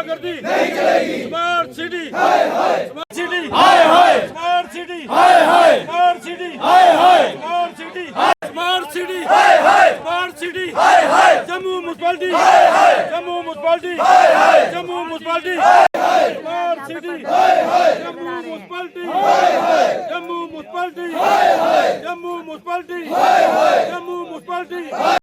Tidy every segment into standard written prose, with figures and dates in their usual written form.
गुंडागर्दी नहीं चलेगी। स्मार्ट सिटी हाय हाय, स्मार्ट सिटी हाय हाय, स्मार्ट सिटी हाय हाय, स्मार्ट सिटी हाय हाय, स्मार्ट सिटी स्मार्ट सिटी हाय हाय, smart city हाय हाय, Jammu municipality हाय हाय, Jammu municipality हाय हाय, Jammu municipality हाय हाय, smart city हाय हाय, Jammu municipality हाय हाय, Jammu municipality हाय हाय, Jammu municipality हाय हाय, Jammu municipality.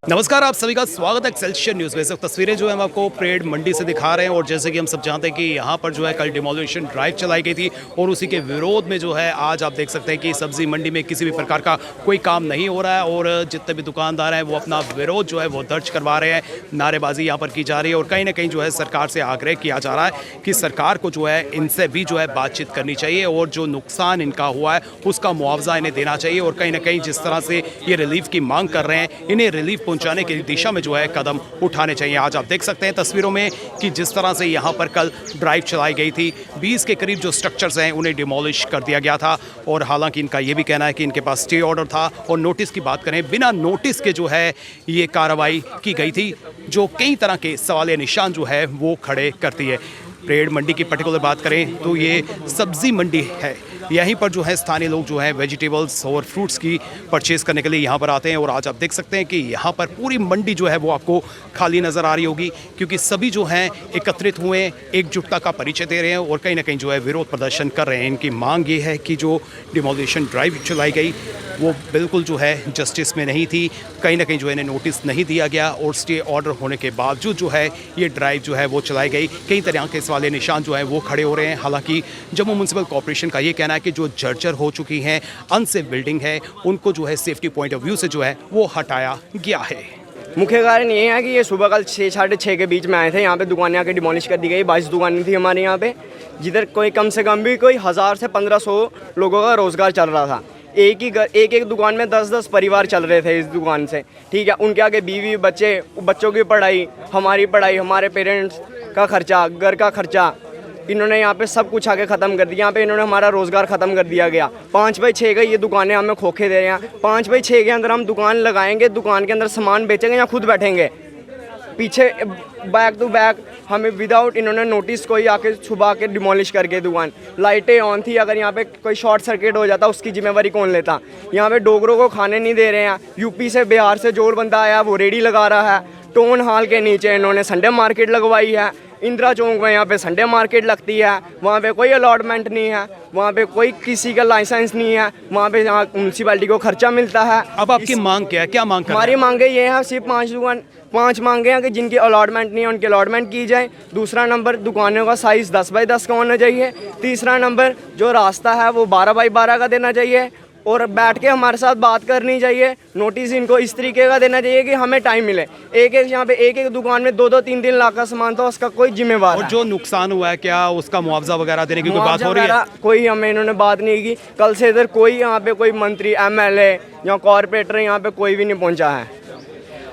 नमस्कार, आप सभी का स्वागत है एक्सेलसियर न्यूज़ में। इस वक्त तस्वीरें जो है हम आपको परेड मंडी से दिखा रहे हैं और जैसे कि हम सब जानते हैं कि यहाँ पर जो है कल डिमोलिशन ड्राइव चलाई गई थी और उसी के विरोध में जो है आज आप देख सकते हैं कि सब्जी मंडी में किसी भी प्रकार का कोई काम नहीं हो रहा है और जितने भी दुकानदार हैं वो अपना विरोध जो है वो दर्ज करवा रहे हैं। नारेबाजी यहाँ पर की जा रही है और कहीं ना कहीं जो है सरकार से आग्रह किया जा रहा है कि सरकार को जो है इनसे भी जो है बातचीत करनी चाहिए और जो नुकसान इनका हुआ है उसका मुआवजा इन्हें देना चाहिए और कहीं ना कहीं जिस तरह से ये रिलीफ की मांग कर रहे हैं इन्हें रिलीफ पहुंचाने की दिशा में जो है कदम उठाने चाहिए। आज आप देख सकते हैं तस्वीरों में कि जिस तरह से यहाँ पर कल ड्राइव चलाई गई थी 20 के करीब जो स्ट्रक्चर्स हैं उन्हें डिमोलिश कर दिया गया था और हालांकि इनका ये भी कहना है कि इनके पास स्टे ऑर्डर था और नोटिस की बात करें बिना नोटिस के जो है ये कार्रवाई की गई थी जो कई तरह के सवालिया निशान जो है वो खड़े करती है। परेड मंडी की पर्टिकुलर बात करें तो ये सब्जी मंडी है। यहीं पर जो है स्थानीय लोग जो है वेजिटेबल्स और फ्रूट्स की परचेज करने के लिए यहाँ पर आते हैं और आज आप देख सकते हैं कि यहाँ पर पूरी मंडी जो है वो आपको खाली नज़र आ रही होगी क्योंकि सभी जो हैं एकत्रित हुए एकजुटता का परिचय दे रहे हैं और कहीं ना कहीं जो है विरोध प्रदर्शन कर रहे हैं। इनकी मांग ये है कि जो डिमोलिशन ड्राइव चलाई गई वो बिल्कुल जो है जस्टिस में नहीं थी। कहीं ना कहीं जो है इन्हें नोटिस नहीं दिया गया और स्टे ऑर्डर होने के बावजूद जो है ये ड्राइव जो है वो चलाई गई। कई तरह के सवालिया निशान जो है वो खड़े हो रहे हैं। हालांकि जम्मू म्युनिसिपल कॉर्पोरेशन का ये कहना है कि जो जर्जर हो चुकी हैं अनसेफ बिल्डिंग है उनको जो है सेफ्टी पॉइंट ऑफ व्यू से जो है वो हटाया गया है। मुख्य कारण ये है कि ये सुबह कल 6 साढ़े 6 के बीच में आए थे। यहाँ पे दुकानें आके डिमोलिश कर दी गई। 22 दुकानें थी हमारे यहाँ पे जिधर कोई कम से कम भी कोई 1000 से 1500 लोगों का रोज़गार चल रहा था। एक दुकान में 10-10 परिवार चल रहे थे इस दुकान से। ठीक है, उनके आगे बीवी बच्चे, बच्चों की पढ़ाई, हमारे पेरेंट्स का खर्चा, घर का खर्चा, इन्होंने यहाँ पे सब कुछ आके ख़त्म कर दिया। यहाँ पे इन्होंने हमारा रोज़गार ख़त्म कर दिया गया। 5/6 का ये दुकानें हमें खोखे दे रहे हैं। 5/6 के अंदर हम दुकान लगाएंगे, दुकान के अंदर सामान बेचेंगे या खुद बैठेंगे पीछे बैक टू बैक। हमें विदाउट इन्होंने नोटिस कोई आके सुबह के डिमोलिश करके दुकान। लाइटें ऑन थी, अगर यहाँ पे कोई शॉर्ट सर्किट हो जाता उसकी जिम्मेवारी कौन लेता। यहाँ पे डोगरों को खाने नहीं दे रहे हैं। यूपी से बिहार से जोर बंदा आया वो रेडी लगा रहा है। टाउन हॉल के नीचे इन्होंने संडे मार्केट लगवाई है। इंदिरा चौक में यहाँ पे संडे मार्केट लगती है। वहाँ पे कोई अलॉटमेंट नहीं है, वहाँ पे कोई किसी का लाइसेंस नहीं है। वहाँ पे यहाँ म्यूनसिपैलिटी को खर्चा मिलता है। अब आपकी मांग क्या है? क्या मांग कर रहे हैं? हमारी मांगे ये है, सिर्फ 5 मांगे हैं कि जिनकी अलॉटमेंट नहीं है उनकी अलॉटमेंट की जाए। दूसरा नंबर, दुकानों का साइज़ 10x10 का होना चाहिए। तीसरा नंबर, जो रास्ता है वो 12x12 का देना चाहिए और बैठ के हमारे साथ बात करनी चाहिए। नोटिस इनको इस तरीके का देना चाहिए कि हमें टाइम मिले। यहाँ पे एक दुकान में 2-2 3-3 लाख का सामान था, उसका कोई जिम्मेवार। और जो नुकसान हुआ है क्या उसका मुआवजा वगैरह देने की कोई बात हो रही है? कोई हमें इन्होंने बात नहीं की। कल से इधर कोई यहाँ पे कोई मंत्री, MLA या कॉरपोरेटर यहाँ पे कोई भी नहीं पहुँचा है।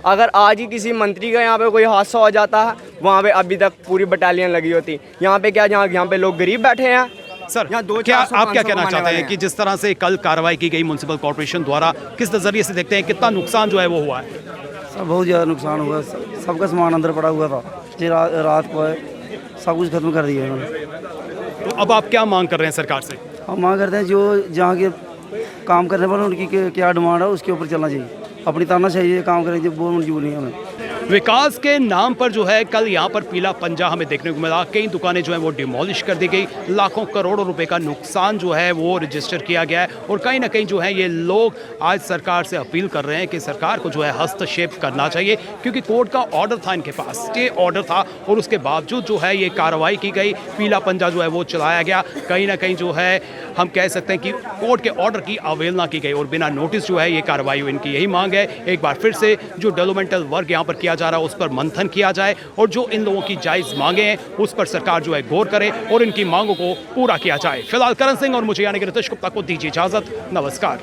अगर आज ही किसी मंत्री का यहाँ पे कोई हादसा हो जाता है, वहाँ पे अभी तक पूरी बटालियन लगी होती। यहाँ पे क्या, यहाँ पे लोग गरीब बैठे हैं। सर, क्या आप क्या कहना चाहते हैं कि जिस तरह से कल कार्रवाई की गई म्युनिसिपल कॉर्पोरेशन द्वारा, किस नज़रिए से देखते हैं कितना नुकसान जो है वो हुआ है? सर, बहुत ज़्यादा नुकसान हुआ। सबका सामान अंदर पड़ा हुआ था। रात को सब कुछ खत्म कर दिया इन्होंने। तो अब आप क्या मांग कर रहे हैं सरकार से? हम मांग करते हैं जो जहाँ के काम करने वाले उनकी क्या डिमांड है उसके ऊपर चलना चाहिए। अपनी तानाशाही से काम करें जो वो मंजूर नहीं है हमें। विकास के नाम पर जो है कल यहाँ पर पीला पंजा हमें देखने को मिला। कई दुकानें जो है वो डिमोलिश कर दी गई। लाखों करोड़ों रुपए का नुकसान जो है वो रजिस्टर किया गया है और कहीं ना कहीं जो है ये लोग आज सरकार से अपील कर रहे हैं कि सरकार को जो है हस्तक्षेप करना चाहिए क्योंकि कोर्ट का ऑर्डर था, इनके पास स्टे ऑर्डर था और उसके बावजूद जो है ये कार्रवाई की गई, पीला पंजा जो है वो चलाया गया। कहीं ना कहीं जो है हम कह सकते हैं कि कोर्ट के ऑर्डर की अवहेलना की गई और बिना नोटिस जो है ये कार्रवाई हुई। इनकी यही मांग है एक बार फिर से जो डेवलपमेंटल वर्क यहाँ पर किया जा रहा है उस पर मंथन किया जाए और जो इन लोगों की जायज़ मांगे हैं उस पर सरकार जो है गौर करे और इनकी मांगों को पूरा किया जाए। फिलहाल करण सिंह और मुझे यानी कि रितेश गुप्ता को दीजिए इजाज़त। नमस्कार।